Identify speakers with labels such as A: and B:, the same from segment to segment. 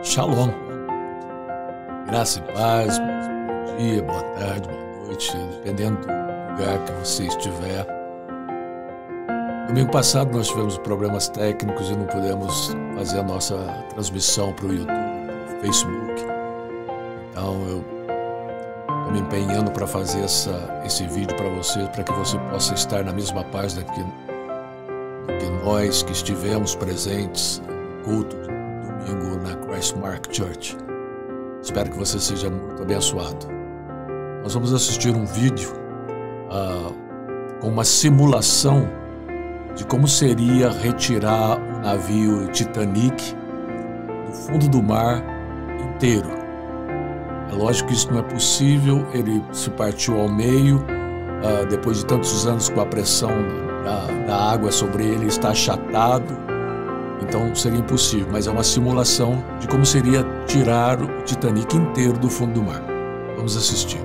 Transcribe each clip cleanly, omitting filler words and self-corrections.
A: Shalom, graça e paz, bom dia, boa tarde, boa noite, dependendo do lugar que você estiver. Domingo passado nós tivemos problemas técnicos e não pudemos fazer a nossa transmissão para o YouTube, para o Facebook. Então eu estou me empenhando para fazer esse vídeo para você, para que você possa estar na mesma página que nós que estivemos presentes no culto domingo na Christmark Church. Espero que você seja muito abençoado. Nós vamos assistir um vídeo com uma simulação de como seria retirar o navio Titanic do fundo do mar inteiro. É lógico que isso não é possível, ele se partiu ao meio, depois de tantos anos com a pressão da água sobre ele, está achatado, então seria impossível, mas é uma simulação de como seria tirar o Titanic inteiro do fundo do mar. Vamos assistir.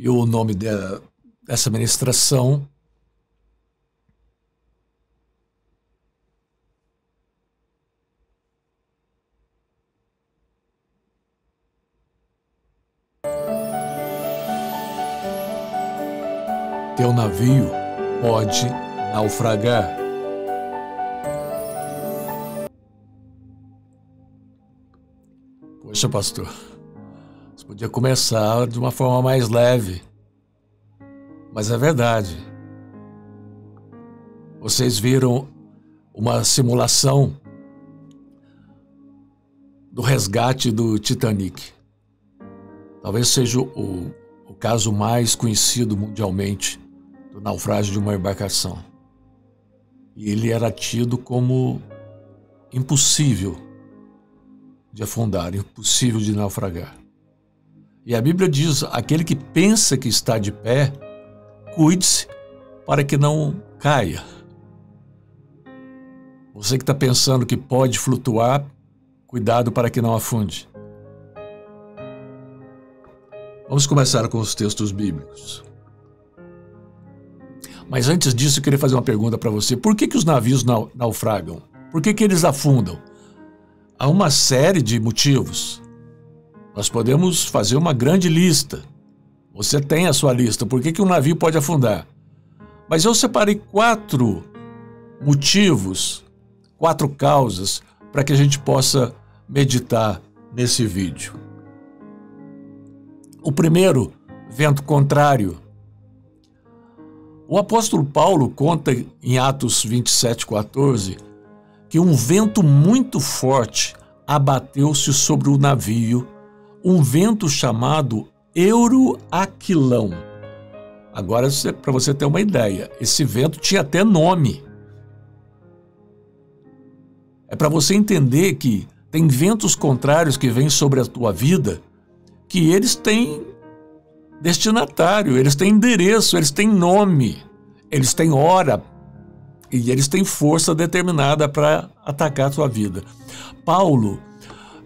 A: E o nome dessa ministração teu navio pode naufragar. Poxa, pastor, você podia começar de uma forma mais leve, mas é verdade. Vocês viram uma simulação do resgate do Titanic. Talvez seja o caso mais conhecido mundialmente do naufrágio de uma embarcação. E ele era tido como impossível de afundar, impossível de naufragar. E a Bíblia diz: aquele que pensa que está de pé, cuide-se para que não caia. Você que está pensando que pode flutuar, cuidado para que não afunde. Vamos começar com os textos bíblicos. Mas antes disso, eu queria fazer uma pergunta para você. Por que os navios naufragam? Por que eles afundam? Há uma série de motivos. Nós podemos fazer uma grande lista. Você tem a sua lista. Por que um navio pode afundar? Mas eu separei 4 motivos, 4 causas, para que a gente possa meditar nesse vídeo. O primeiro, vento contrário. O apóstolo Paulo conta em Atos 27:14 que um vento muito forte abateu-se sobre o navio, um vento chamado Euroaquilão. Agora, para você ter uma ideia, esse vento tinha até nome. É para você entender que tem ventos contrários que vêm sobre a tua vida, que eles têm destinatário, eles têm endereço, eles têm nome, eles têm hora e eles têm força determinada para atacar a tua vida. Paulo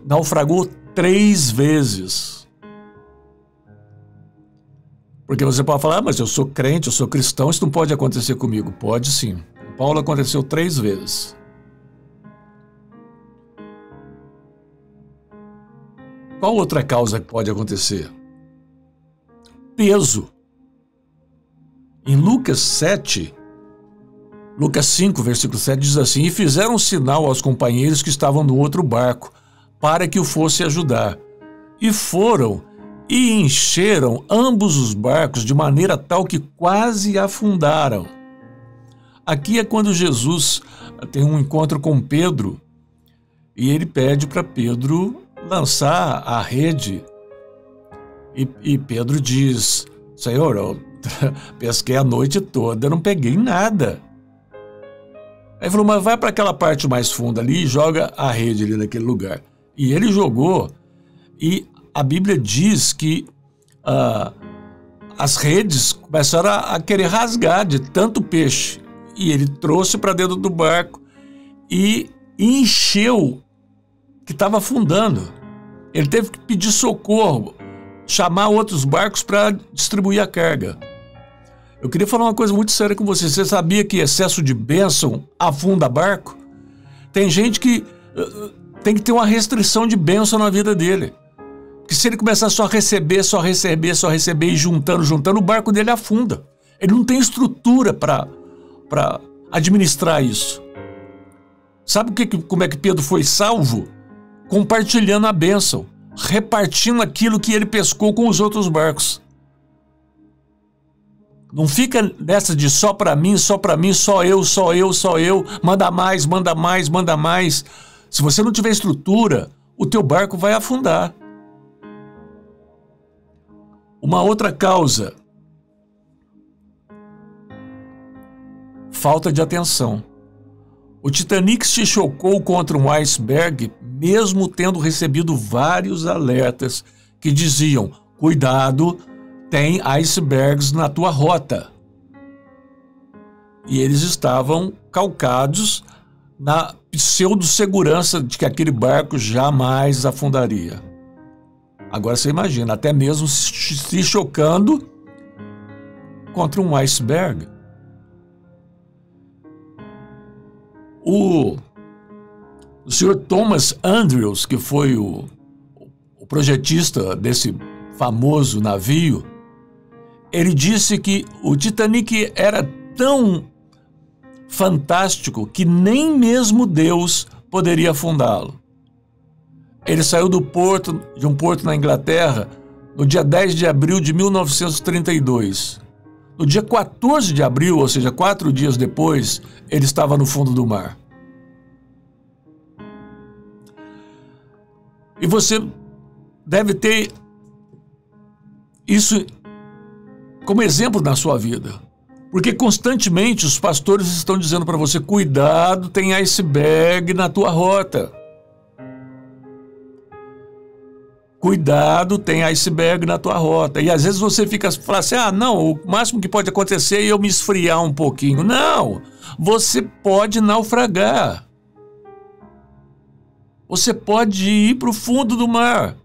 A: naufragou 3 vezes. Porque você pode falar: mas eu sou crente, eu sou cristão, isso não pode acontecer comigo. Pode sim. Paulo aconteceu 3 vezes. Qual outra causa que pode acontecer? Peso. Em Lucas 5, versículo 7, diz assim: e fizeram um sinal aos companheiros que estavam no outro barco, para que o fosse ajudar. E foram e encheram ambos os barcos de maneira tal que quase afundaram. Aqui é quando Jesus tem um encontro com Pedro e ele pede para Pedro lançar a rede. E Pedro diz: Senhor, eu pesquei a noite toda, não peguei nada. Aí falou: mas vai para aquela parte mais funda ali e joga a rede ali naquele lugar. E ele jogou, e a Bíblia diz que as redes começaram a querer rasgar de tanto peixe. E ele trouxe para dentro do barco e encheu, que estava afundando. Ele teve que pedir socorro, chamar outros barcos para distribuir a carga. Eu queria falar uma coisa muito séria com você. Você sabia que excesso de bênção afunda barco? Tem gente que tem que ter uma restrição de bênção na vida dele. Porque se ele começar só a receber, só receber, só receber e juntando, o barco dele afunda. Ele não tem estrutura para administrar isso. Sabe como é que Pedro foi salvo? Compartilhando a bênção, repartindo aquilo que ele pescou com os outros barcos. Não fica nessa de só para mim, só eu, manda mais, manda mais, manda mais. Se você não tiver estrutura, o teu barco vai afundar. Uma outra causa: falta de atenção. O Titanic se chocou contra um iceberg, mesmo tendo recebido vários alertas que diziam: cuidado, tem icebergs na tua rota. E eles estavam calcados na pseudo-segurança de que aquele barco jamais afundaria. Agora você imagina, até mesmo se chocando contra um iceberg. O senhor Thomas Andrews, que foi o projetista desse famoso navio, ele disse que o Titanic era tão fantástico que nem mesmo Deus poderia afundá-lo. Ele saiu de um porto na Inglaterra no dia 10 de abril de 1932. No dia 14 de abril, ou seja, 4 dias depois, ele estava no fundo do mar. E você deve ter isso como exemplo na sua vida. Porque constantemente os pastores estão dizendo para você: cuidado, tem iceberg na tua rota. Cuidado, tem iceberg na tua rota. E às vezes você fala assim: ah, não, o máximo que pode acontecer é eu me esfriar um pouquinho. Não, você pode naufragar. Você pode ir para o fundo do mar.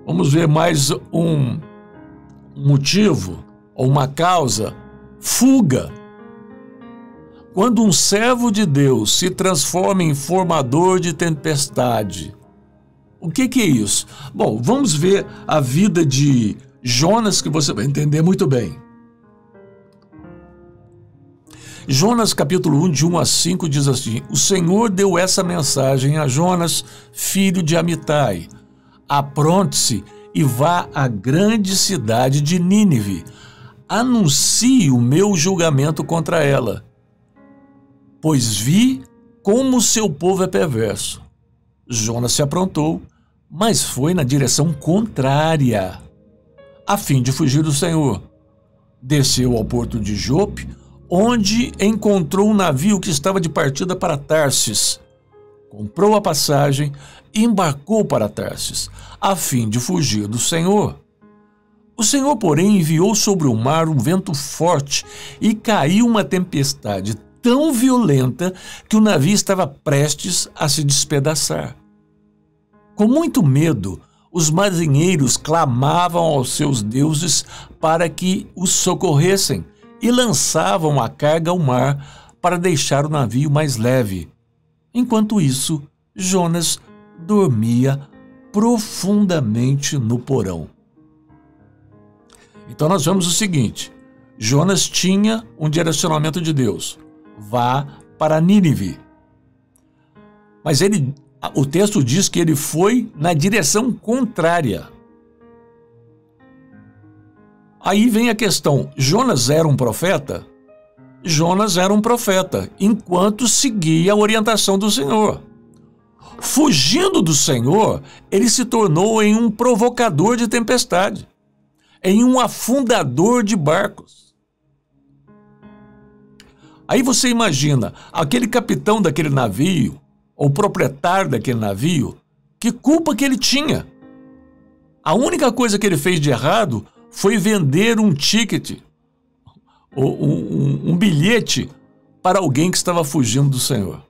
A: Vamos ver mais um motivo ou uma causa: fuga. Quando um servo de Deus se transforma em formador de tempestade. O que é isso? Bom, vamos ver a vida de Jonas, que você vai entender muito bem. Jonas capítulo 1, de 1 a 5, diz assim: o Senhor deu essa mensagem a Jonas, filho de Amitai: apronte-se e vá à grande cidade de Nínive. Anuncie o meu julgamento contra ela, pois vi como seu povo é perverso. Jonas se aprontou, mas foi na direção contrária, a fim de fugir do Senhor. Desceu ao porto de Jope, onde encontrou um navio que estava de partida para Tarsis. Comprou a passagem e embarcou para Tarsis, a fim de fugir do Senhor. O Senhor, porém, enviou sobre o mar um vento forte e caiu uma tempestade tão violenta que o navio estava prestes a se despedaçar. Com muito medo, os marinheiros clamavam aos seus deuses para que os socorressem e lançavam a carga ao mar para deixar o navio mais leve. Enquanto isso, Jonas dormia profundamente no porão. Então nós vemos o seguinte: Jonas tinha um direcionamento de Deus: vá para Nínive. Mas o texto diz que ele foi na direção contrária. Aí vem a questão: Jonas era um profeta? Jonas era um profeta, enquanto seguia a orientação do Senhor. Fugindo do Senhor, ele se tornou em um provocador de tempestade, em um afundador de barcos. Aí você imagina, aquele capitão daquele navio, ou proprietário daquele navio, que culpa que ele tinha? A única coisa que ele fez de errado foi vender um ticket, um bilhete para alguém que estava fugindo do Senhor.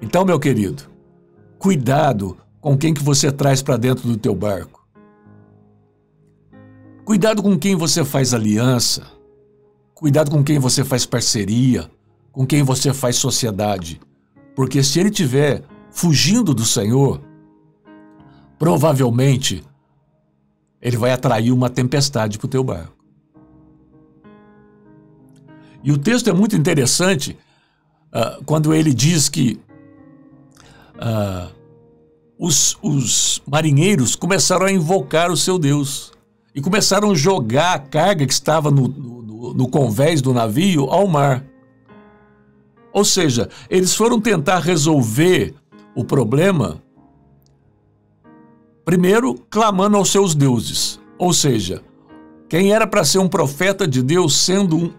A: Então, meu querido, cuidado com quem que você traz para dentro do teu barco. Cuidado com quem você faz aliança. Cuidado com quem você faz parceria, com quem você faz sociedade. Porque se ele estiver fugindo do Senhor, provavelmente ele vai atrair uma tempestade para o teu barco. E o texto é muito interessante quando ele diz que os marinheiros começaram a invocar o seu Deus e começaram a jogar a carga que estava no convés do navio ao mar. Ou seja, eles foram tentar resolver o problema primeiro clamando aos seus deuses. Ou seja, quem era para ser um profeta de Deus, sendo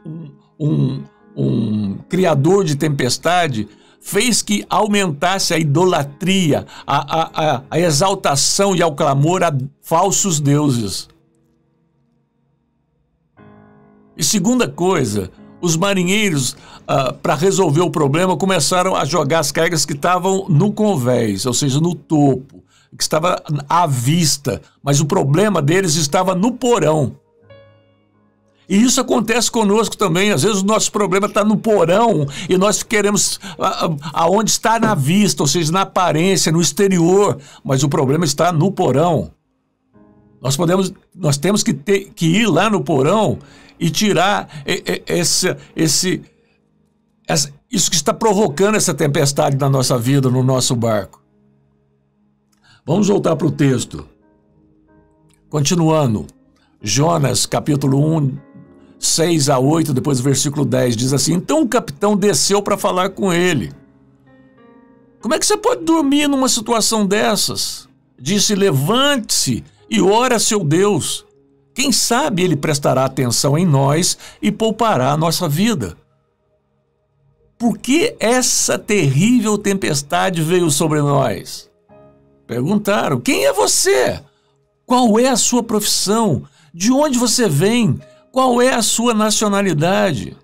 A: um criador de tempestade, fez que aumentasse a idolatria, a exaltação e ao clamor a falsos deuses. E segunda coisa, os marinheiros, para resolver o problema, começaram a jogar as cargas que estavam no convés, ou seja, no topo. que estava à vista, mas o problema deles estava no porão. E isso acontece conosco também. Às vezes o nosso problema está no porão e nós queremos aonde está na vista, ou seja, na aparência, no exterior, mas o problema está no porão. Nós temos que ir lá no porão e tirar isso que está provocando essa tempestade na nossa vida, no nosso barco. Vamos voltar para o texto. Continuando. Jonas, capítulo 1, 6 a 8, depois do versículo 10, diz assim: então o capitão desceu para falar com ele. Como é que você pode dormir numa situação dessas? Disse: levante-se e ora a seu Deus. Quem sabe ele prestará atenção em nós e poupará a nossa vida. Por que essa terrível tempestade veio sobre nós? Perguntaram: quem é você? Qual é a sua profissão? De onde você vem? Qual é a sua nacionalidade?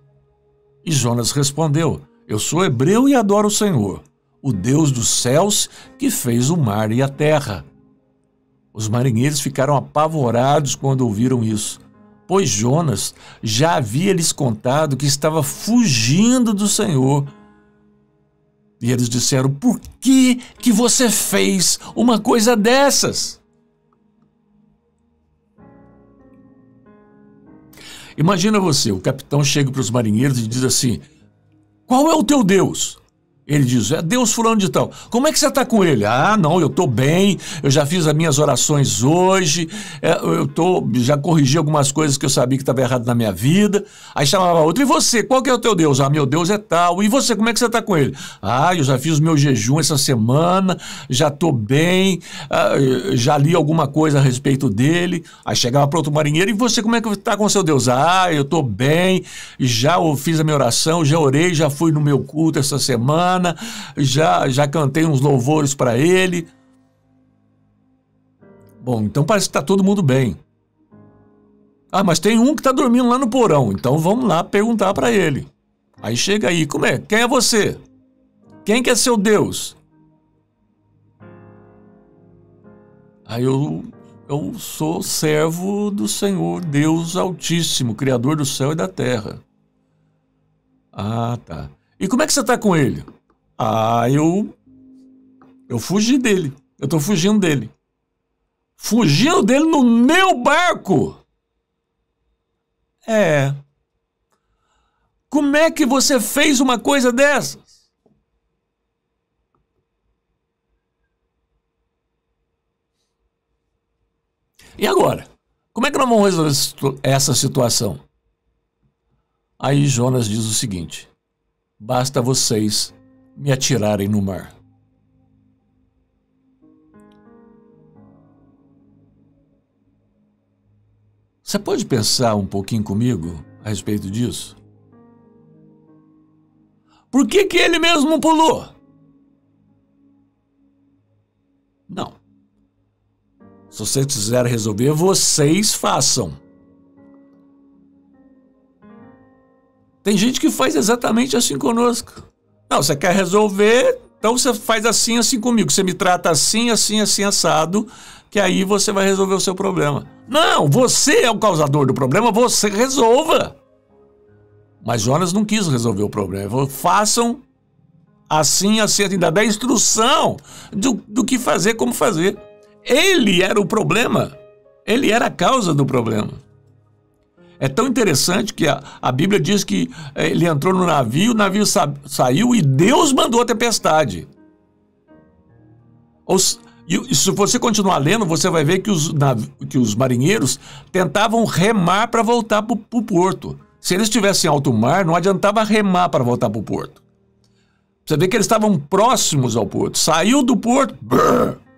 A: E Jonas respondeu: eu sou hebreu e adoro o Senhor, o Deus dos céus que fez o mar e a terra. Os marinheiros ficaram apavorados quando ouviram isso, pois Jonas já havia lhes contado que estava fugindo do Senhor. E eles disseram: por que você fez uma coisa dessas? Imagina você, o capitão chega para os marinheiros e diz assim: qual é o teu Deus? Ele diz: é Deus fulano de tal. Como é que você está com ele? Ah, não, eu estou bem, eu já fiz as minhas orações hoje, já corrigi algumas coisas que eu sabia que estava errado na minha vida. Aí chamava outro: e você, qual que é o teu Deus? Ah, meu Deus é tal. E você, como é que você está com ele? Ah, eu já fiz o meu jejum essa semana, já estou bem, já li alguma coisa a respeito dele. Aí chegava para outro marinheiro: e você, como é que está com o seu Deus? Ah, eu estou bem, já fiz a minha oração, já orei, já fui no meu culto essa semana, já cantei uns louvores para ele. Bom, então parece que está todo mundo bem. Ah, mas tem um que está dormindo lá no porão, então vamos lá perguntar para ele. Aí chega aí: como é? Quem é você? Quem que é seu Deus? Aí eu sou servo do Senhor, Deus Altíssimo, Criador do céu e da terra. Ah, tá. E como é que você está com ele? Ah, eu fugi dele. Eu estou fugindo dele. Fugindo dele no meu barco? É. Como é que você fez uma coisa dessas? E agora? Como é que nós vamos resolver essa situação? Aí Jonas diz o seguinte: basta vocês me atirarem no mar. Você pode pensar um pouquinho comigo a respeito disso? Por que ele mesmo não pulou? Não. Se vocês quiserem resolver, vocês façam. Tem gente que faz exatamente assim conosco. Não, você quer resolver, então você faz assim, assim comigo. Você me trata assim, assim, assim, assado, que aí você vai resolver o seu problema. Não, você é o causador do problema, você resolva. Mas Jonas não quis resolver o problema. Ele falou: façam assim, assim, ainda dá instrução do que fazer, como fazer. Ele era o problema. Ele era a causa do problema. É tão interessante que a Bíblia diz que ele entrou no navio, o navio saiu e Deus mandou a tempestade. E se você continuar lendo, você vai ver que os marinheiros tentavam remar para voltar para o porto. Se eles estivessem em alto mar, não adiantava remar para voltar para o porto. Você vê que eles estavam próximos ao porto. Saiu do porto,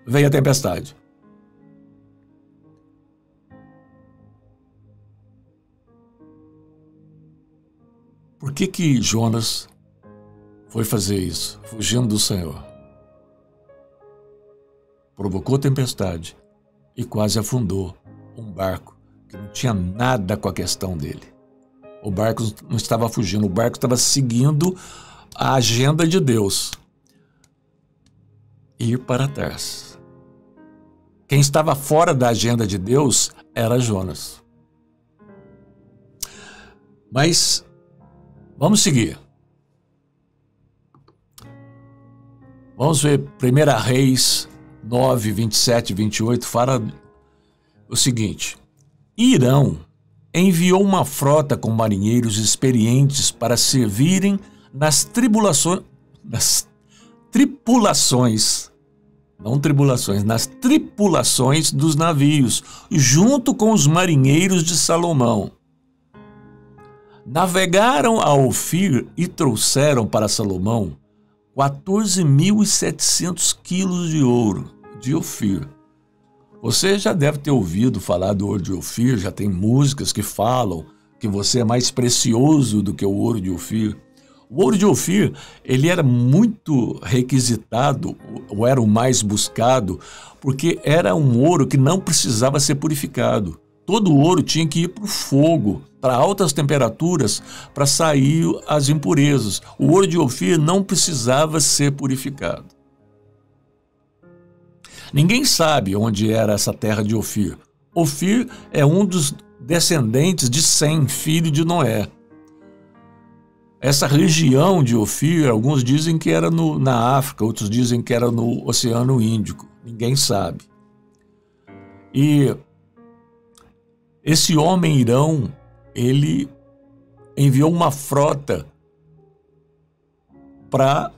A: veio a tempestade. Por que Jonas foi fazer isso, fugindo do Senhor? Provocou tempestade e quase afundou um barco que não tinha nada com a questão dele. O barco não estava fugindo, o barco estava seguindo a agenda de Deus. Ir para Tarsis. Quem estava fora da agenda de Deus era Jonas. Mas vamos seguir. Vamos ver 1 Reis 9, 27 e 28, fala o seguinte: Irão enviou uma frota com marinheiros experientes para servirem nas tripulações, dos navios, junto com os marinheiros de Salomão. Navegaram a Ofir e trouxeram para Salomão 14.700 quilos de ouro de Ofir. Você já deve ter ouvido falar do ouro de Ofir, já tem músicas que falam que você é mais precioso do que o ouro de Ofir. O ouro de Ofir, ele era muito requisitado, ou era o mais buscado, porque era um ouro que não precisava ser purificado. Todo o ouro tinha que ir para o fogo, para altas temperaturas, para sair as impurezas. O ouro de Ofir não precisava ser purificado. Ninguém sabe onde era essa terra de Ofir. Ofir é um dos descendentes de Sem, filho de Noé. Essa região de Ofir, alguns dizem que era na África, outros dizem que era no Oceano Índico. Ninguém sabe. E esse homem Irão, ele enviou uma frota para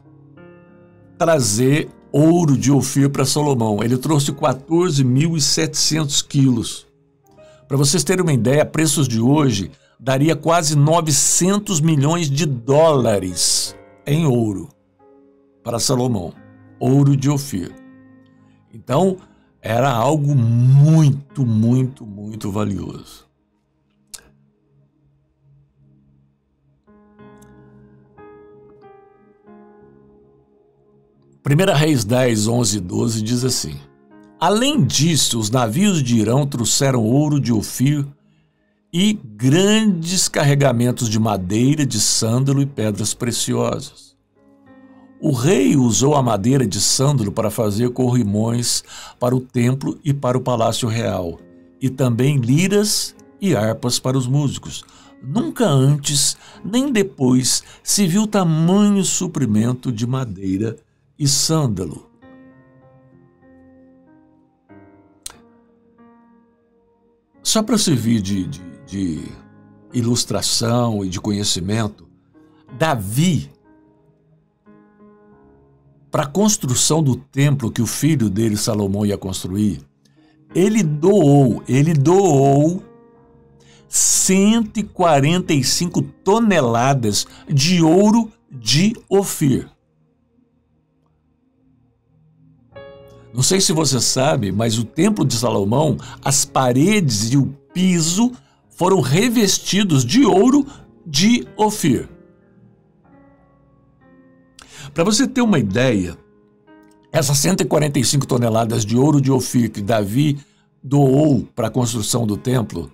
A: trazer ouro de Ofir para Salomão. Ele trouxe 14.700 quilos. Para vocês terem uma ideia, preços de hoje, daria quase 900 milhões de dólares em ouro para Salomão. Ouro de Ofir. Então, era algo muito, muito, muito valioso. Primeira Reis 10, 11 e 12 diz assim: Além disso, os navios de Irão trouxeram ouro de Ofir e grandes carregamentos de madeira, de sândalo e pedras preciosas. O rei usou a madeira de sândalo para fazer corrimões para o templo e para o palácio real, e também liras e harpas para os músicos. Nunca antes nem depois se viu tamanho suprimento de madeira e sândalo. Só para servir de ilustração e de conhecimento, Davi, para a construção do templo que o filho dele, Salomão, ia construir, ele doou 145 toneladas de ouro de Ofir. Não sei se você sabe, mas o templo de Salomão, as paredes e o piso foram revestidos de ouro de Ofir. Para você ter uma ideia, essas 145 toneladas de ouro de Ofir que Davi doou para a construção do templo,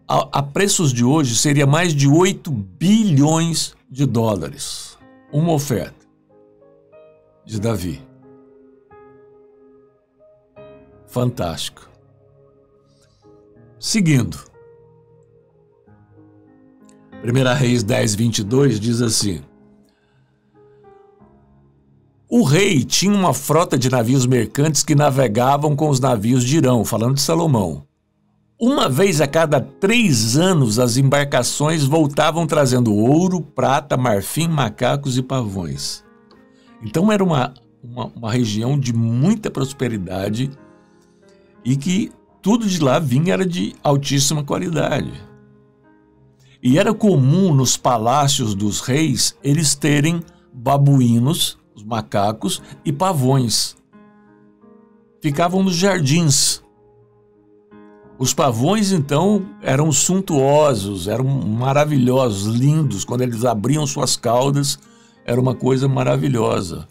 A: a preços de hoje seria mais de 8 bilhões de dólares. Uma oferta de Davi. Fantástico. Seguindo. 1 Reis 10, 22 diz assim: O rei tinha uma frota de navios mercantes que navegavam com os navios de Irão, falando de Salomão. Uma vez a cada 3 anos, as embarcações voltavam trazendo ouro, prata, marfim, macacos e pavões. Então era uma região de muita prosperidade e que tudo de lá vinha era de altíssima qualidade. E era comum nos palácios dos reis eles terem babuínos, os macacos, e pavões. Ficavam nos jardins. Os pavões, então, eram suntuosos, eram maravilhosos, lindos. Quando eles abriam suas caudas, era uma coisa maravilhosa.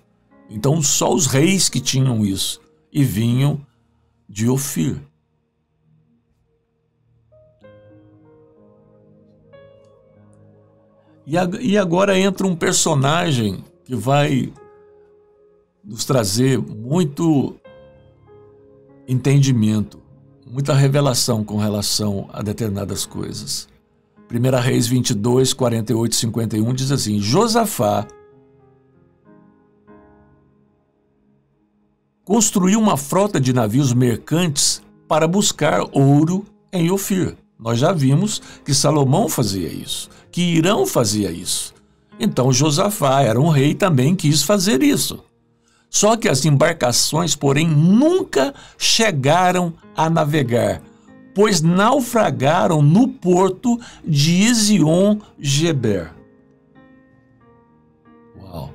A: Então, só os reis que tinham isso, e vinham de Ofir. E agora entra um personagem que vai nos trazer muito entendimento, muita revelação com relação a determinadas coisas. 1 Reis 22, 48 e 51 diz assim: Josafá construiu uma frota de navios mercantes para buscar ouro em Ofir. Nós já vimos que Salomão fazia isso, que Irão fazia isso. Então Josafá era um rei, também quis fazer isso. Só que as embarcações, porém, nunca chegaram a navegar, pois naufragaram no porto de Ezion-Geber. Uau!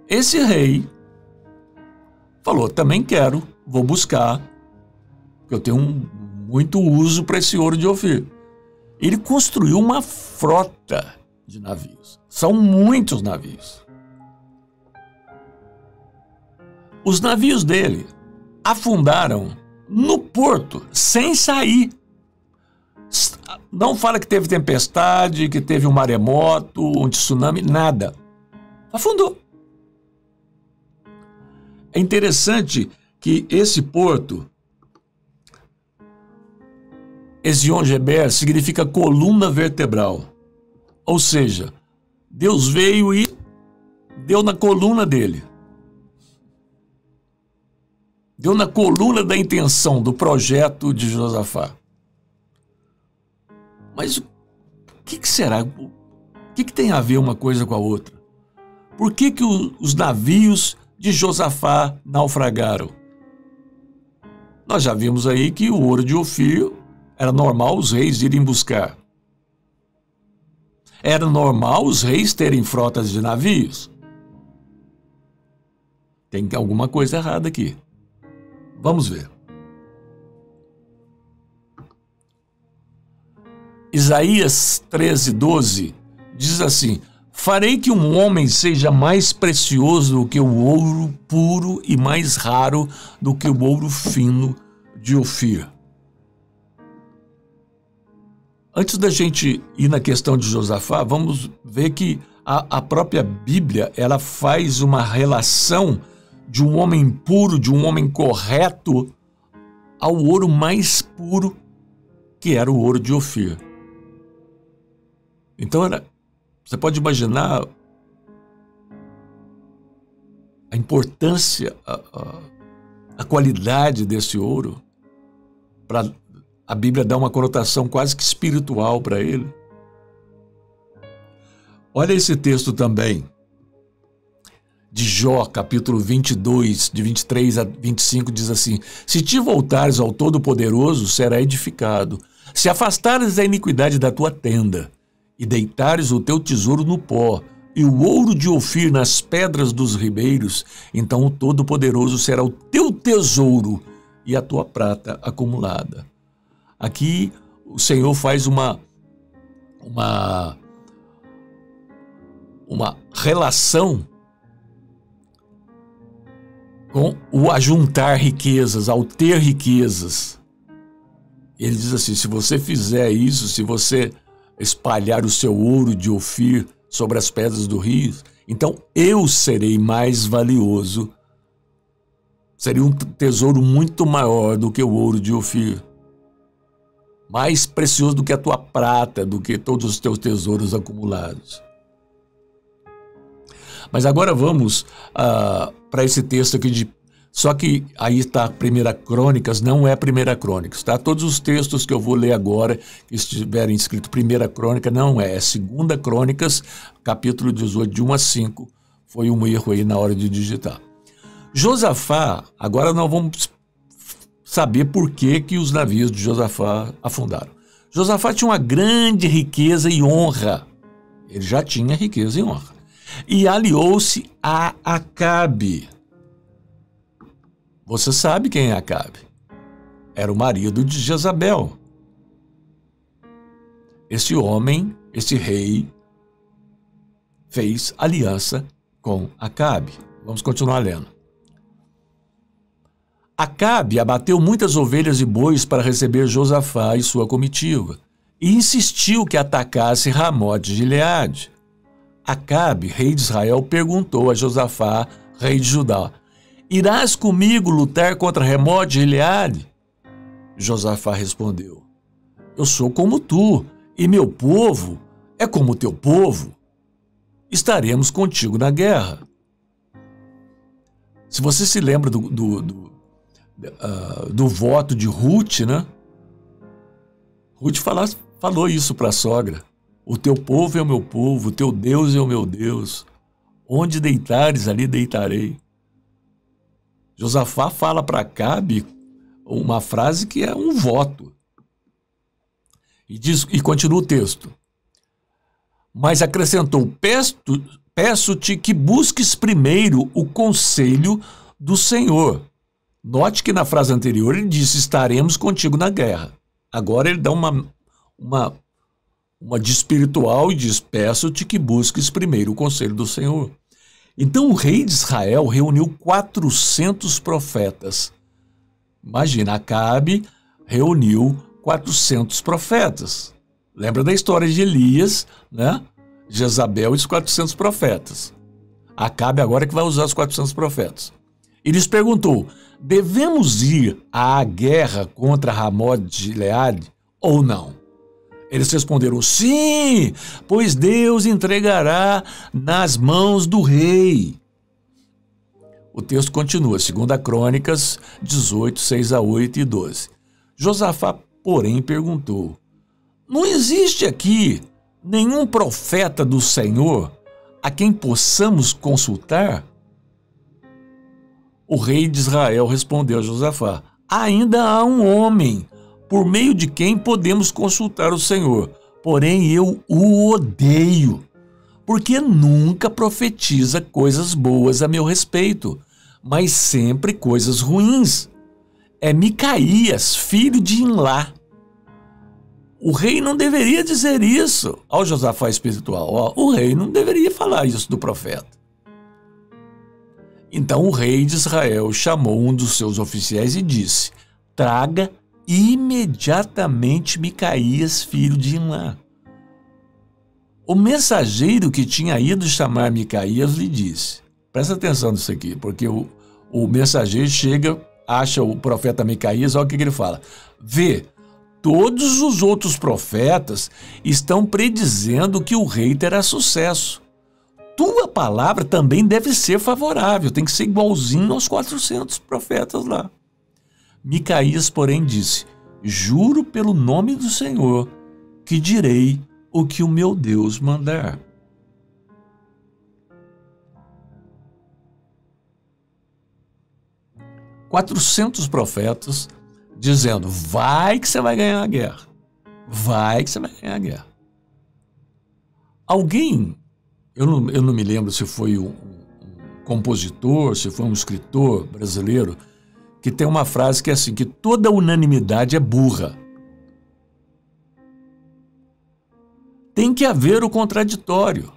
A: Esse rei falou, também quero, vou buscar, porque eu tenho muito uso para esse ouro de Ofir. Ele construiu uma frota de navios. São muitos navios. Os navios dele afundaram no porto, sem sair. Não fala que teve tempestade, que teve um maremoto, um tsunami, nada. Afundou. É interessante que esse porto, Ezion-Geber, significa coluna vertebral. Ou seja, Deus veio e deu na coluna dele. Deu na coluna da intenção, do projeto de Josafá. Mas o que será? O que tem a ver uma coisa com a outra? Por que os navios de Josafá naufragaram? Nós já vimos aí que o ouro de Ofir era normal os reis irem buscar. Era normal os reis terem frotas de navios. Tem alguma coisa errada aqui. Vamos ver. Isaías 13:12 diz assim: farei que um homem seja mais precioso do que o ouro puro e mais raro do que o ouro fino de Ofir. Antes da gente ir na questão de Josafá, vamos ver que a própria Bíblia, ela faz uma relação de um homem puro, de um homem correto, ao ouro mais puro, que era o ouro de Ofir. Então, você pode imaginar a importância, a qualidade desse ouro, para a Bíblia dar uma conotação quase que espiritual para ele. Olha esse texto também, de Jó, capítulo 22, de 23 a 25, diz assim: se te voltares ao Todo-Poderoso, será edificado. Se afastares da iniquidade da tua tenda, e deitares o teu tesouro no pó, e o ouro de Ofir nas pedras dos ribeiros, então o Todo-Poderoso será o teu tesouro e a tua prata acumulada. Aqui o Senhor faz uma relação com o ajuntar riquezas, ao ter riquezas. Ele diz assim: se você fizer isso, se você espalhar o seu ouro de Ofir sobre as pedras do rio, então eu serei mais valioso. Seria um tesouro muito maior do que o ouro de Ofir. Mais precioso do que a tua prata, do que todos os teus tesouros acumulados. Mas agora vamos para esse texto aqui só que aí está 1 Crônicas, não é 1 Crônicas, tá? Todos os textos que eu vou ler agora, que estiverem escrito 1 Crônica, não é 2 Crônicas, capítulo 18, de 1 a 5. Foi um erro aí na hora de digitar. Josafá, agora nós vamos saber por que os navios de Josafá afundaram. Josafá tinha uma grande riqueza e honra. Ele já tinha riqueza e honra. E aliou-se a Acabe. Você sabe quem é Acabe? Era o marido de Jezabel. Esse homem, esse rei, fez aliança com Acabe. Vamos continuar lendo. Acabe abateu muitas ovelhas e bois para receber Josafá e sua comitiva, e insistiu que atacasse Ramote de Gileade. Acabe, rei de Israel, perguntou a Josafá, rei de Judá: Irás comigo lutar contra Ramó de Gileade? Josafá respondeu: eu sou como tu, e meu povo é como teu povo. Estaremos contigo na guerra. Se você se lembra do voto de Ruth, né? Ruth falou isso para a sogra. O teu povo é o meu povo, o teu Deus é o meu Deus. Onde deitares, ali deitarei. Josafá fala para Acabe uma frase que é um voto. E continua o texto. Mas acrescentou: peço-te que busques primeiro o conselho do Senhor. Note que na frase anterior ele disse: estaremos contigo na guerra. Agora ele dá uma de espiritual e diz: peço-te que busques primeiro o conselho do Senhor. Então o rei de Israel reuniu 400 profetas. Imagina, Acabe reuniu 400 profetas. Lembra da história de Elias, né? Jezabel e os 400 profetas. Acabe agora que vai usar os 400 profetas. E lhes perguntou: devemos ir à guerra contra Ramó de Gileade ou não? Eles responderam: sim, pois Deus entregará nas mãos do rei. O texto continua, 2 Crônicas 18, 6-8 e 12. Josafá, porém, perguntou: não existe aqui nenhum profeta do Senhor a quem possamos consultar? O rei de Israel respondeu a Josafá: ainda há um homem por meio de quem podemos consultar o Senhor, porém eu o odeio, porque nunca profetiza coisas boas a meu respeito, mas sempre coisas ruins. É Micaías, filho de Imlá. O rei não deveria dizer isso ao Josafá espiritual. O rei não deveria falar isso do profeta. Então o rei de Israel chamou um dos seus oficiais e disse: traga imediatamente Micaías, filho de Imlá. O mensageiro que tinha ido chamar Micaías lhe disse: presta atenção nisso aqui, porque o mensageiro chega, acha o profeta Micaías, olha o que ele fala: vê, todos os outros profetas estão predizendo que o rei terá sucesso. Tua palavra também deve ser favorável, tem que ser igualzinho aos 400 profetas lá. Micaías, porém, disse: juro pelo nome do Senhor que direi o que o meu Deus mandar. Quatrocentos profetas dizendo: vai que você vai ganhar a guerra. Vai que você vai ganhar a guerra. Alguém, eu não me lembro se foi um compositor, se foi um escritor brasileiro, que tem uma frase que é assim, que toda unanimidade é burra. Tem que haver o contraditório.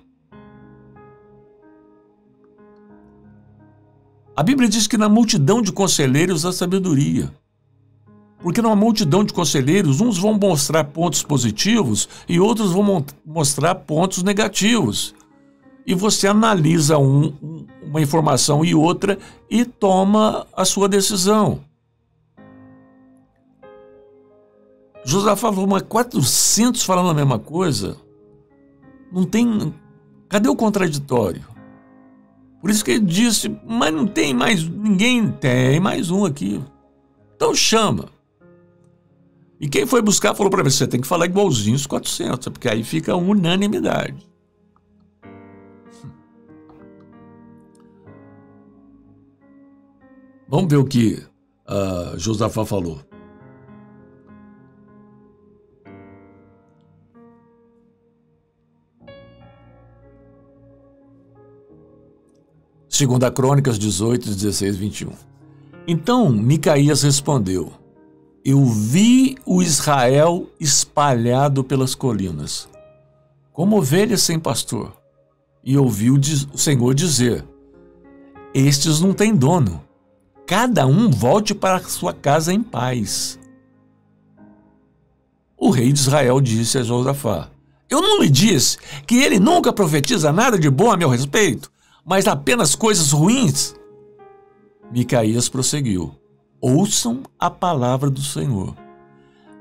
A: A Bíblia diz que na multidão de conselheiros há sabedoria. Porque numa multidão de conselheiros, uns vão mostrar pontos positivos e outros vão mostrar pontos negativos. E você analisa uma informação e outra e toma a sua decisão. Josafá falou: mas 400 falando a mesma coisa? Não tem... Cadê o contraditório? Por isso que ele disse: mas não tem mais ninguém? Tem mais um aqui. Então chama. E quem foi buscar falou para mim: você tem que falar igualzinho os 400, porque aí fica unanimidade. Vamos ver o que Josafá falou. Segunda Crônicas 18, 16, 21. Então Micaías respondeu: eu vi o Israel espalhado pelas colinas, como ovelhas sem pastor, e ouvi o Senhor dizer: estes não têm dono, cada um volte para sua casa em paz. O rei de Israel disse a Josafá: eu não lhe disse que ele nunca profetiza nada de bom a meu respeito, mas apenas coisas ruins? Micaías prosseguiu: ouçam a palavra do Senhor.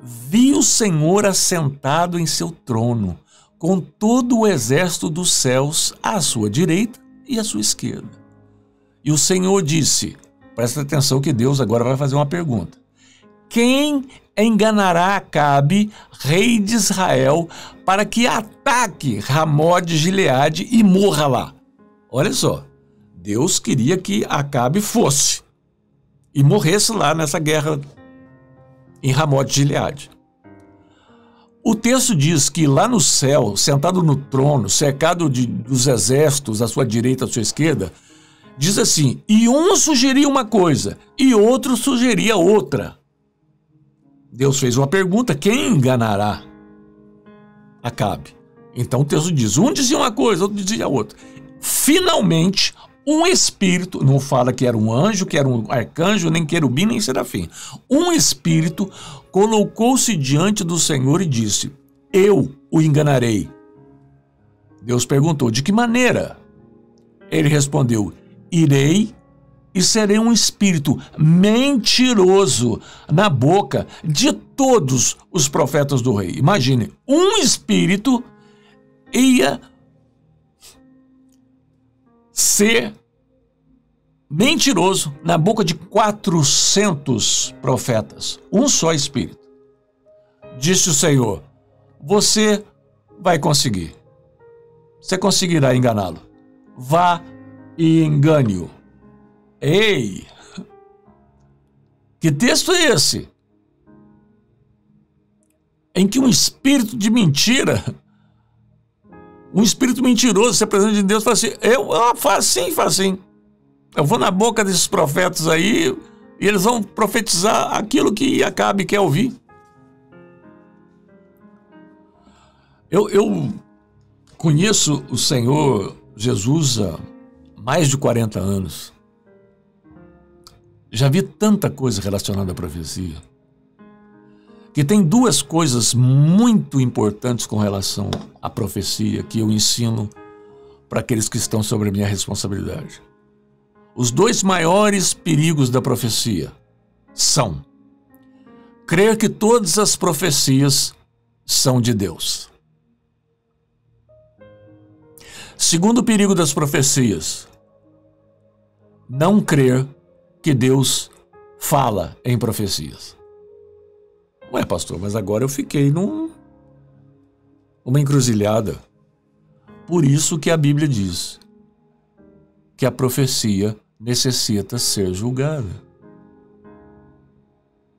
A: Vi o Senhor assentado em seu trono, com todo o exército dos céus à sua direita e à sua esquerda. E o Senhor disse, presta atenção que Deus agora vai fazer uma pergunta: quem enganará Acabe, rei de Israel, para que ataque Ramó de Gileade e morra lá? Olha só, Deus queria que Acabe fosse e morresse lá nessa guerra em Ramó de Gileade. O texto diz que lá no céu, sentado no trono, cercado dos exércitos à sua direita e à sua esquerda, diz assim: e um sugeria uma coisa e outro sugeria outra. Deus fez uma pergunta: quem enganará Acabe? Então o texto diz: um dizia uma coisa, outro dizia outra. Finalmente, um espírito, não fala que era um anjo, que era um arcanjo, nem querubim, nem serafim. Um espírito colocou-se diante do Senhor e disse: eu o enganarei. Deus perguntou: de que maneira? Ele respondeu: irei e serei um espírito mentiroso na boca de todos os profetas do rei. Imagine, um espírito ia ser mentiroso na boca de 400 profetas. Um só espírito. Disse o Senhor: você vai conseguir. Você conseguirá enganá-lo. Vá e engane-o. Ei! Que texto é esse? Em que um espírito de mentira, um espírito mentiroso se apresenta de Deus e fala assim: faz assim. Eu vou na boca desses profetas aí e eles vão profetizar aquilo que Acabe quer ouvir. Eu conheço o Senhor Jesus há mais de 40 anos. Já vi tanta coisa relacionada à profecia, que tem duas coisas muito importantes com relação à profecia que eu ensino para aqueles que estão sobre a minha responsabilidade. Os dois maiores perigos da profecia são crer que todas as profecias são de Deus. Segundo perigo das profecias, não crer que Deus fala em profecias. Ué, pastor, mas agora eu fiquei numa encruzilhada. Por isso que a Bíblia diz que a profecia necessita ser julgada.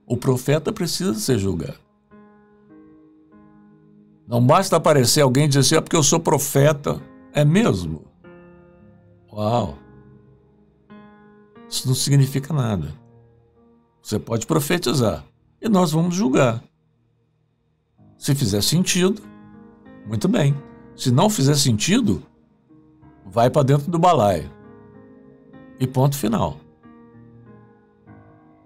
A: O profeta precisa ser julgado. Não basta aparecer alguém e dizer assim: porque eu sou profeta. É mesmo? Uau! Isso não significa nada. Você pode profetizar e nós vamos julgar. Se fizer sentido, muito bem. Se não fizer sentido, vai para dentro do balaio. E ponto final.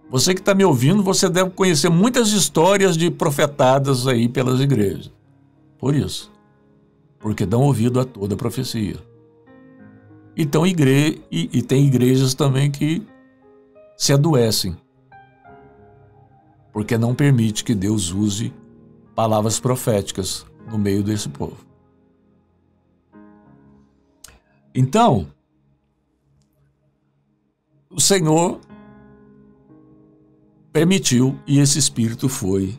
A: Você que está me ouvindo, você deve conhecer muitas histórias de profetadas aí pelas igrejas. Por isso. Porque dão ouvido a toda a profecia. Então, e tem igrejas também que se adoecem, porque não permite que Deus use palavras proféticas no meio desse povo. Então, o Senhor permitiu e esse espírito foi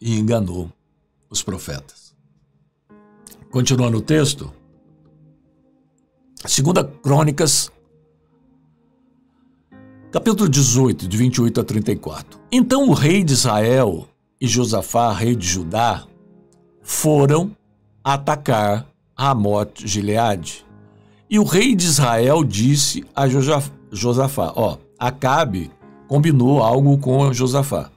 A: e enganou os profetas. Continuando o texto, 2 Crônicas, capítulo 18, de 28 a 34. Então o rei de Israel e Josafá, rei de Judá, foram atacar Ramote Gileade. E o rei de Israel disse a Josafá: Acabe combinou algo com Josafá.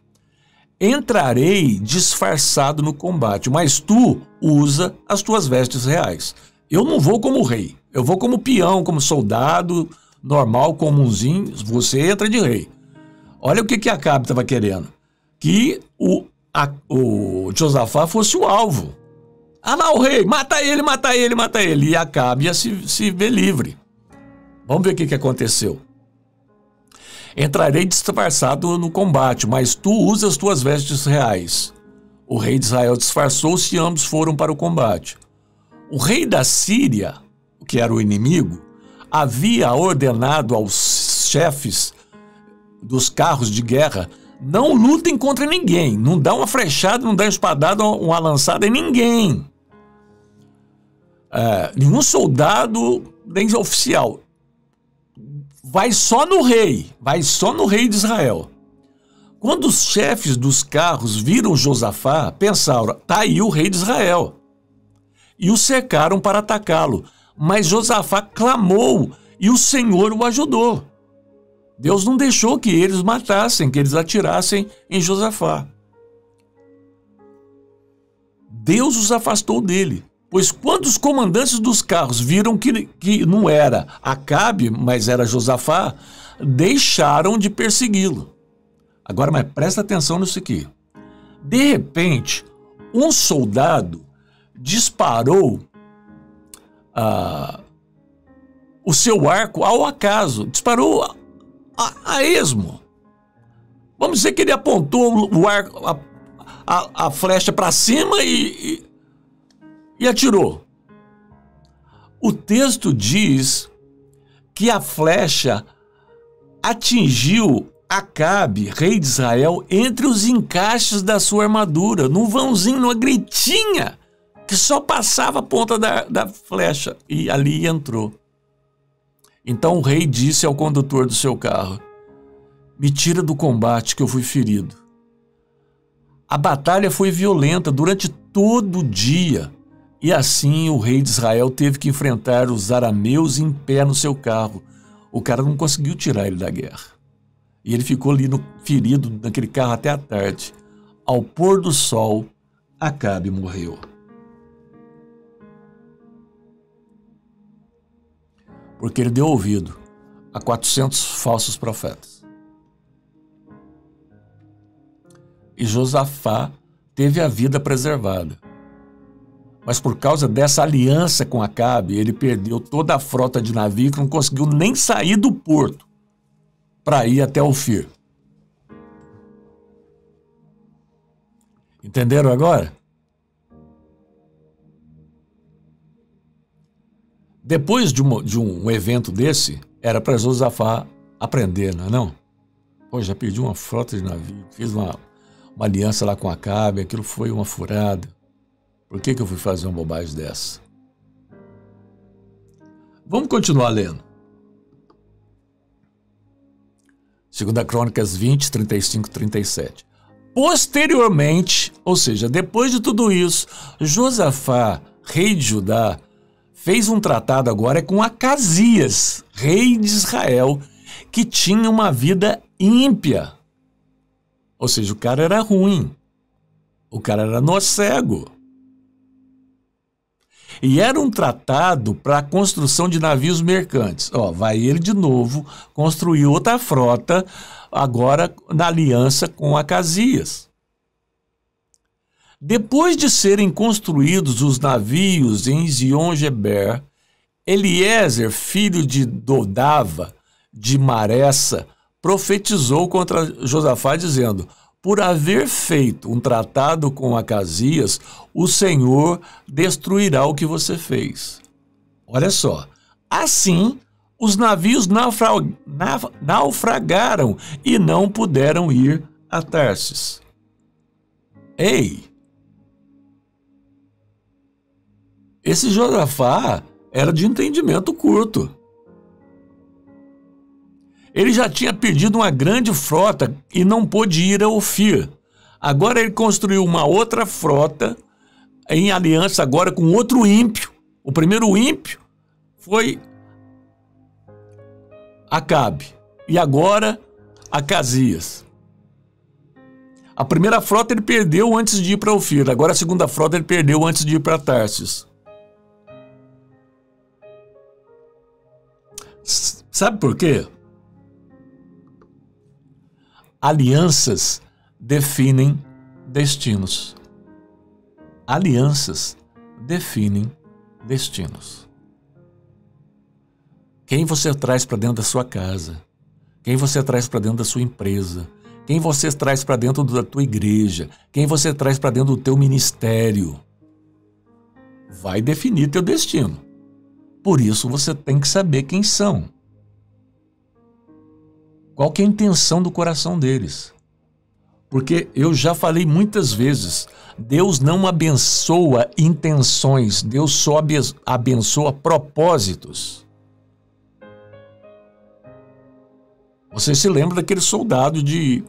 A: Entrarei disfarçado no combate, mas tu usa as tuas vestes reais. Eu não vou como rei, eu vou como peão, como soldado, normal, comumzinho, você entra de rei. Olha o que Acabe estava querendo. Que o Josafá fosse o alvo. Ah lá, o rei, mata ele, mata ele, mata ele. E Acabe ia se ver livre. Vamos ver o que aconteceu. Entrarei disfarçado no combate, mas tu usa as tuas vestes reais. O rei de Israel disfarçou-se e ambos foram para o combate. O rei da Síria, que era o inimigo, havia ordenado aos chefes dos carros de guerra: não lutem contra ninguém, não dá uma flechada, não dá uma espadada, uma lançada em ninguém. Nenhum soldado, nem oficial. Vai só no rei de Israel. Quando os chefes dos carros viram Josafá, pensaram: tá aí o rei de Israel. E o cercaram para atacá-lo. Mas Josafá clamou e o Senhor o ajudou. Deus não deixou que eles matassem, que eles atirassem em Josafá. Deus os afastou dele. Pois quando os comandantes dos carros viram que não era Acabe, mas era Josafá, deixaram de persegui-lo. Agora, mas presta atenção nisso aqui. De repente, um soldado disparou o seu arco ao acaso, disparou a esmo. Vamos dizer que ele apontou o arco, a flecha para cima e atirou. O texto diz que a flecha atingiu Acabe, rei de Israel, entre os encaixes da sua armadura, num vãozinho, numa gritinha, que só passava a ponta da flecha, e ali entrou. Então o rei disse ao condutor do seu carro: me tira do combate, que eu fui ferido. A batalha foi violenta durante todo o dia, e assim o rei de Israel teve que enfrentar os arameus em pé no seu carro. O cara não conseguiu tirar ele da guerra. E ele ficou ali ferido naquele carro até a tarde. Ao pôr do sol, Acabe morreu. Porque ele deu ouvido a 400 falsos profetas. E Josafá teve a vida preservada. Mas por causa dessa aliança com Acabe, ele perdeu toda a frota de navio, que não conseguiu nem sair do porto para ir até Ofir. Entenderam agora? Depois de um evento desse, era para Josafá aprender, não é não? Pô, já perdi uma frota de navio, fiz uma aliança lá com Acabe, aquilo foi uma furada. Por que eu fui fazer uma bobagem dessa? Vamos continuar lendo. 2 Crônicas 20, 35 e 37. Posteriormente, ou seja, depois de tudo isso, Josafá, rei de Judá, fez um tratado agora com Acasias, rei de Israel, que tinha uma vida ímpia. Ou seja, o cara era ruim. O cara era nocego. E era um tratado para a construção de navios mercantes. Vai ele de novo construir outra frota, agora na aliança com Acasias. Depois de serem construídos os navios em Ezion-Geber, Eliezer, filho de Dodava, de Maressa, profetizou contra Josafá, dizendo: por haver feito um tratado com Acasias, o Senhor destruirá o que você fez. Olha só. Assim, os navios naufragaram e não puderam ir a Tarsis. Ei! Esse Josafá era de entendimento curto. Ele já tinha perdido uma grande frota e não pôde ir a Ofir. Agora ele construiu uma outra frota em aliança agora com outro ímpio. O primeiro ímpio foi Acabe. E agora Acasias. A primeira frota ele perdeu antes de ir para Ofir. Agora a segunda frota ele perdeu antes de ir para Tarsis. Sabe por quê? Alianças definem destinos. Alianças definem destinos. Quem você traz para dentro da sua casa? quem você traz para dentro da sua empresa, quem você traz para dentro da tua igreja, quem você traz para dentro do teu ministério, vai definir teu destino. Por isso você tem que saber quem são. Qual que é a intenção do coração deles? Porque eu já falei muitas vezes, Deus não abençoa intenções, Deus só abençoa propósitos. Você se lembra daquele soldado de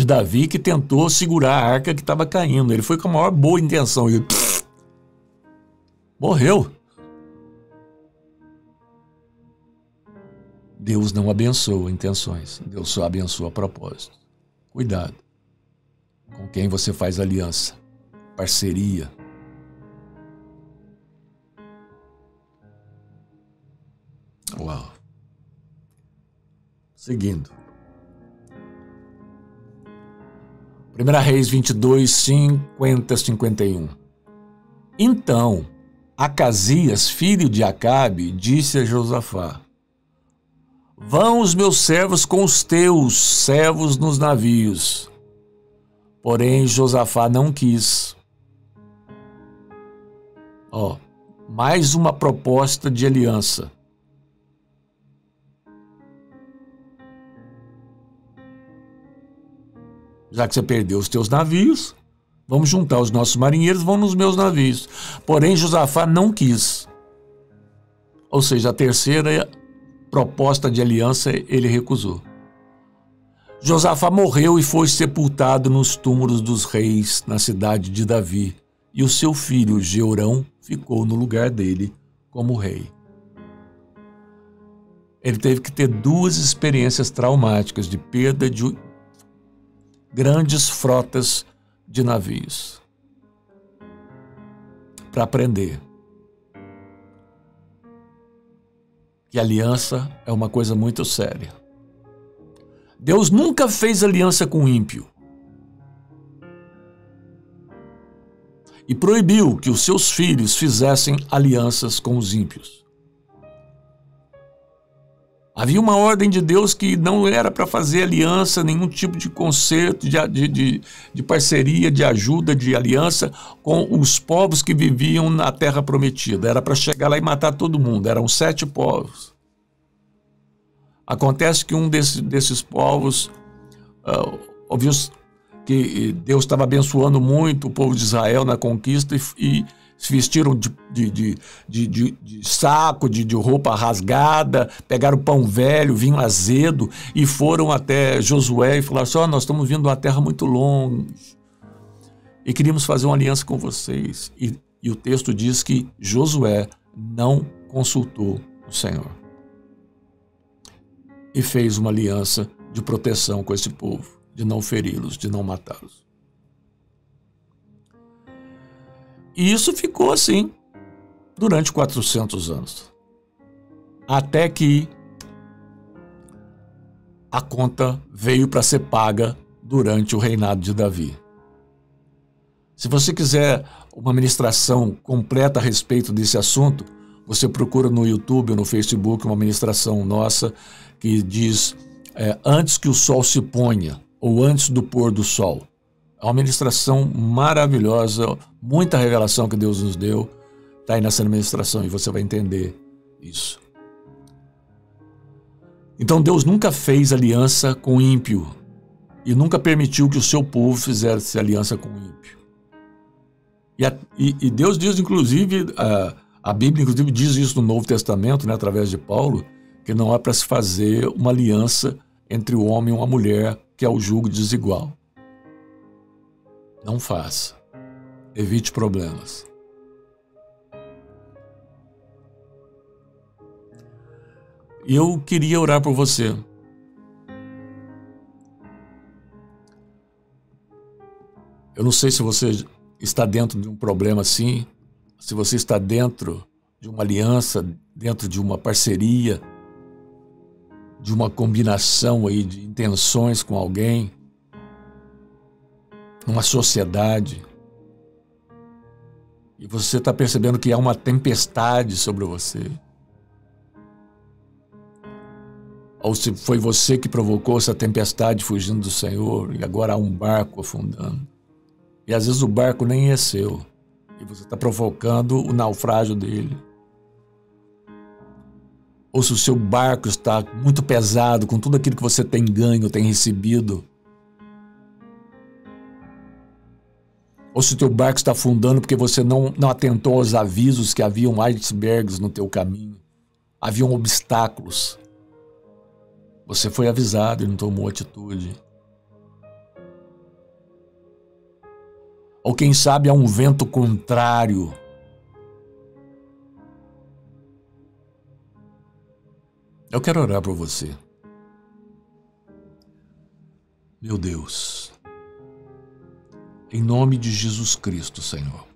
A: Davi que tentou segurar a arca que estava caindo. Ele foi com a maior boa intenção e morreu. Deus não abençoa intenções, Deus só abençoa propósitos. Cuidado com quem você faz aliança, parceria. Uau. Seguindo. 1 Reis 22, 50-51. Então, Acasias, filho de Acabe, disse a Josafá: vão os meus servos com os teus servos nos navios. Porém, Josafá não quis. Mais uma proposta de aliança. Já que você perdeu os teus navios, vamos juntar os nossos marinheiros, vão nos meus navios. Porém, Josafá não quis. Ou seja, a terceira proposta de aliança ele recusou. Josafá morreu e foi sepultado nos túmulos dos reis na cidade de Davi, e o seu filho Jeorão ficou no lugar dele como rei. Ele teve que ter duas experiências traumáticas de perda de grandes frotas de navios para aprender que aliança é uma coisa muito séria. Deus nunca fez aliança com o ímpio e proibiu que os seus filhos fizessem alianças com os ímpios. Havia uma ordem de Deus que não era para fazer aliança, nenhum tipo de concerto, de parceria, de ajuda, de aliança com os povos que viviam na terra prometida. Era para chegar lá e matar todo mundo. Eram 7 povos. Acontece que um desses povos ouviu que Deus estava abençoando muito o povo de Israel na conquista e se vestiram de saco, de roupa rasgada, pegaram pão velho, vinho azedo e foram até Josué e falaram assim: nós estamos vindo de uma terra muito longe e queríamos fazer uma aliança com vocês. E o texto diz que Josué não consultou o Senhor e fez uma aliança de proteção com esse povo, de não feri-los, de não matá-los. E isso ficou assim durante 400 anos. Até que a conta veio para ser paga durante o reinado de Davi. Se você quiser uma ministração completa a respeito desse assunto, você procura no YouTube ou no Facebook uma ministração nossa que diz antes que o sol se ponha ou antes do pôr do sol. É uma ministração maravilhosa, muita revelação que Deus nos deu. Está aí nessa ministração e você vai entender isso. Então Deus nunca fez aliança com o ímpio e nunca permitiu que o seu povo fizesse aliança com o ímpio. E Deus diz, inclusive, a Bíblia inclusive diz isso no Novo Testamento, né, através de Paulo, que não é para se fazer uma aliança entre o homem e uma mulher, que é o julgo desigual. Não faça. Evite problemas. E eu queria orar por você. Eu não sei se você está dentro de um problema assim, se você está dentro de uma aliança, dentro de uma parceria, de uma combinação aí de intenções com alguém, uma sociedade, e você está percebendo que há uma tempestade sobre você. ou se foi você que provocou essa tempestade fugindo do Senhor e agora há um barco afundando. E às vezes o barco nem é seu e você está provocando o naufrágio dele. Ou se o seu barco está muito pesado com tudo aquilo que você tem ganho, tem recebido. Ou se o teu barco está afundando porque você não atentou aos avisos que haviam icebergs no teu caminho. Haviam obstáculos. Você foi avisado e não tomou atitude. Ou quem sabe há um vento contrário. Eu quero orar por você. Meu Deus, em nome de Jesus Cristo, Senhor,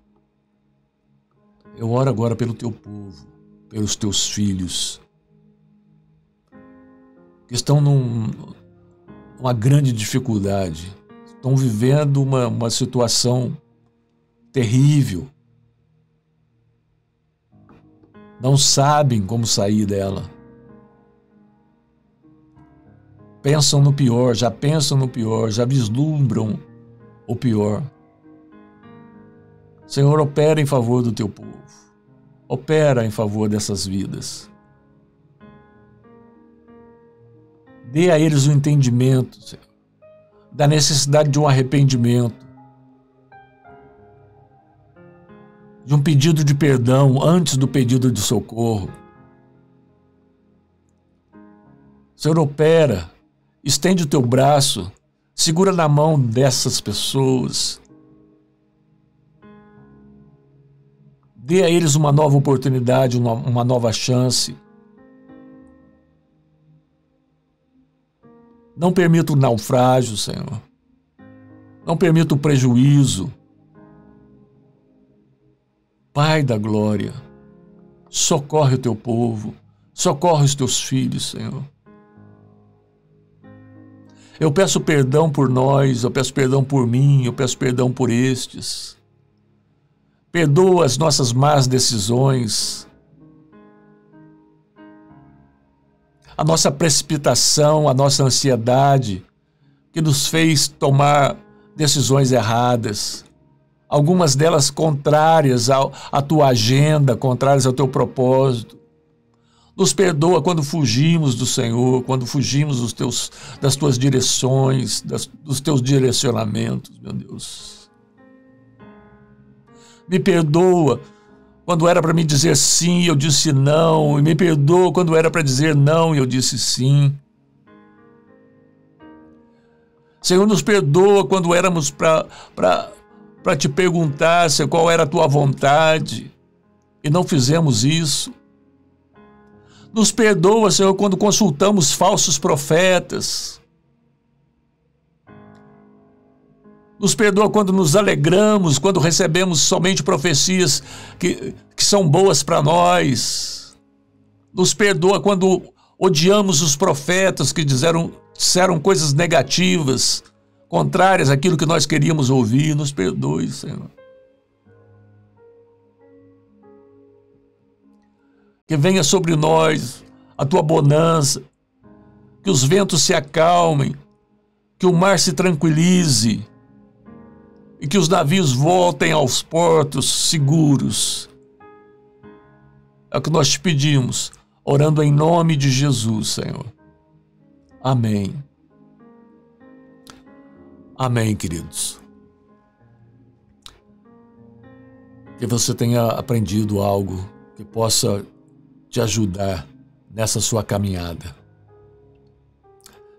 A: eu oro agora pelo teu povo, pelos teus filhos, que estão numa grande dificuldade, estão vivendo uma situação terrível, não sabem como sair dela. Pensam no pior, já vislumbram o pior. Senhor, opera em favor do teu povo. Opera em favor dessas vidas. Dê a eles o entendimento, Senhor, da necessidade de um arrependimento, de um pedido de perdão antes do pedido de socorro. Senhor, opera. Estende o teu braço, segura na mão dessas pessoas. Dê a eles uma nova oportunidade, uma nova chance. Não permita o naufrágio, Senhor. Não permita o prejuízo. Pai da glória, socorre o teu povo, socorre os teus filhos, Senhor. Eu peço perdão por nós, eu peço perdão por mim, eu peço perdão por estes. Perdoa as nossas más decisões, a nossa precipitação, a nossa ansiedade, que nos fez tomar decisões erradas, algumas delas contrárias à tua agenda, contrárias ao teu propósito. Nos perdoa quando fugimos do Senhor, quando fugimos das tuas direções, dos teus direcionamentos, meu Deus. Me perdoa quando era para me dizer sim e eu disse não, e me perdoa quando era para dizer não e eu disse sim. Senhor, nos perdoa quando éramos para te perguntar qual era a tua vontade e não fizemos isso. Nos perdoa, Senhor, quando consultamos falsos profetas. Nos perdoa quando nos alegramos, quando recebemos somente profecias que são boas para nós. Nos perdoa quando odiamos os profetas que disseram coisas negativas, contrárias àquilo que nós queríamos ouvir. Nos perdoe, Senhor. Que venha sobre nós a tua bonança, que os ventos se acalmem, que o mar se tranquilize e que os navios voltem aos portos seguros. É o que nós te pedimos, orando em nome de Jesus, Senhor. Amém. Amém, queridos. Que você tenha aprendido algo que possa te ajudar nessa sua caminhada.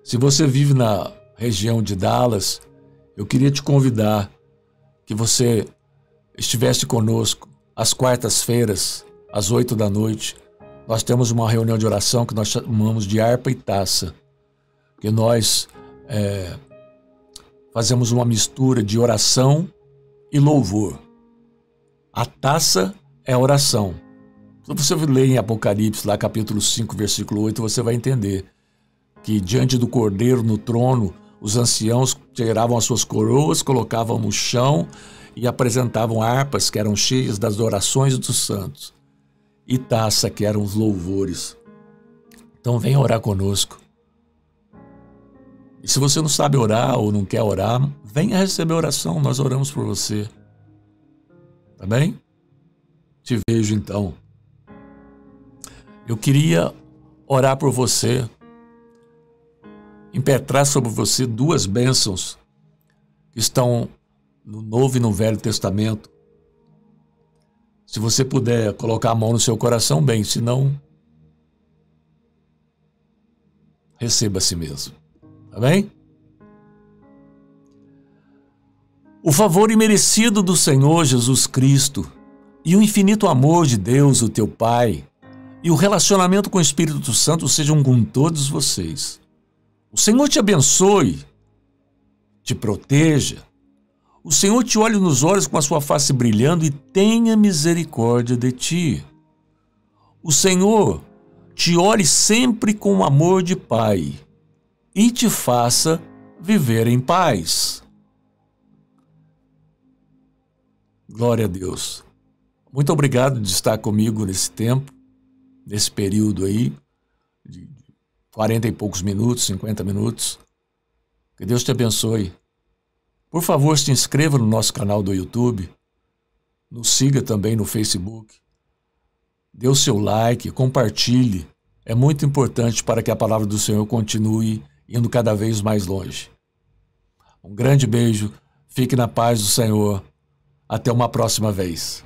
A: Se você vive na região de Dallas, eu queria te convidar que você estivesse conosco às quartas-feiras, às 8 da noite. Nós temos uma reunião de oração que nós chamamos de harpa e taça, que nós fazemos uma mistura de oração e louvor. A taça é oração. Se você ler em Apocalipse, lá capítulo 5, versículo 8, você vai entender que diante do Cordeiro no trono, os anciãos tiravam as suas coroas, colocavam no chão e apresentavam harpas que eram cheias das orações dos santos e taça que eram os louvores. Então venha orar conosco, E se você não sabe orar ou não quer orar, venha receber oração, nós oramos por você. Tá bem? Te vejo então. Eu queria orar por você, impetrar sobre você duas bênçãos que estão no Novo e no Velho Testamento. Se você puder colocar a mão no seu coração, bem, se não, receba a si mesmo. Tá bem? O favor imerecido do Senhor Jesus Cristo e o infinito amor de Deus, o teu Pai, e o relacionamento com o Espírito Santo sejam com todos vocês. O Senhor te abençoe, te proteja. O Senhor te olhe nos olhos com a sua face brilhando e tenha misericórdia de ti. O Senhor te olhe sempre com amor de Pai e te faça viver em paz. Glória a Deus. Muito obrigado de estar comigo nesse tempo, nesse período aí, de 40 e poucos minutos, 50 minutos. Que Deus te abençoe. Por favor, se inscreva no nosso canal do YouTube, nos siga também no Facebook, dê o seu like, compartilhe. É muito importante para que a palavra do Senhor continue indo cada vez mais longe. Um grande beijo, fique na paz do Senhor. Até uma próxima vez.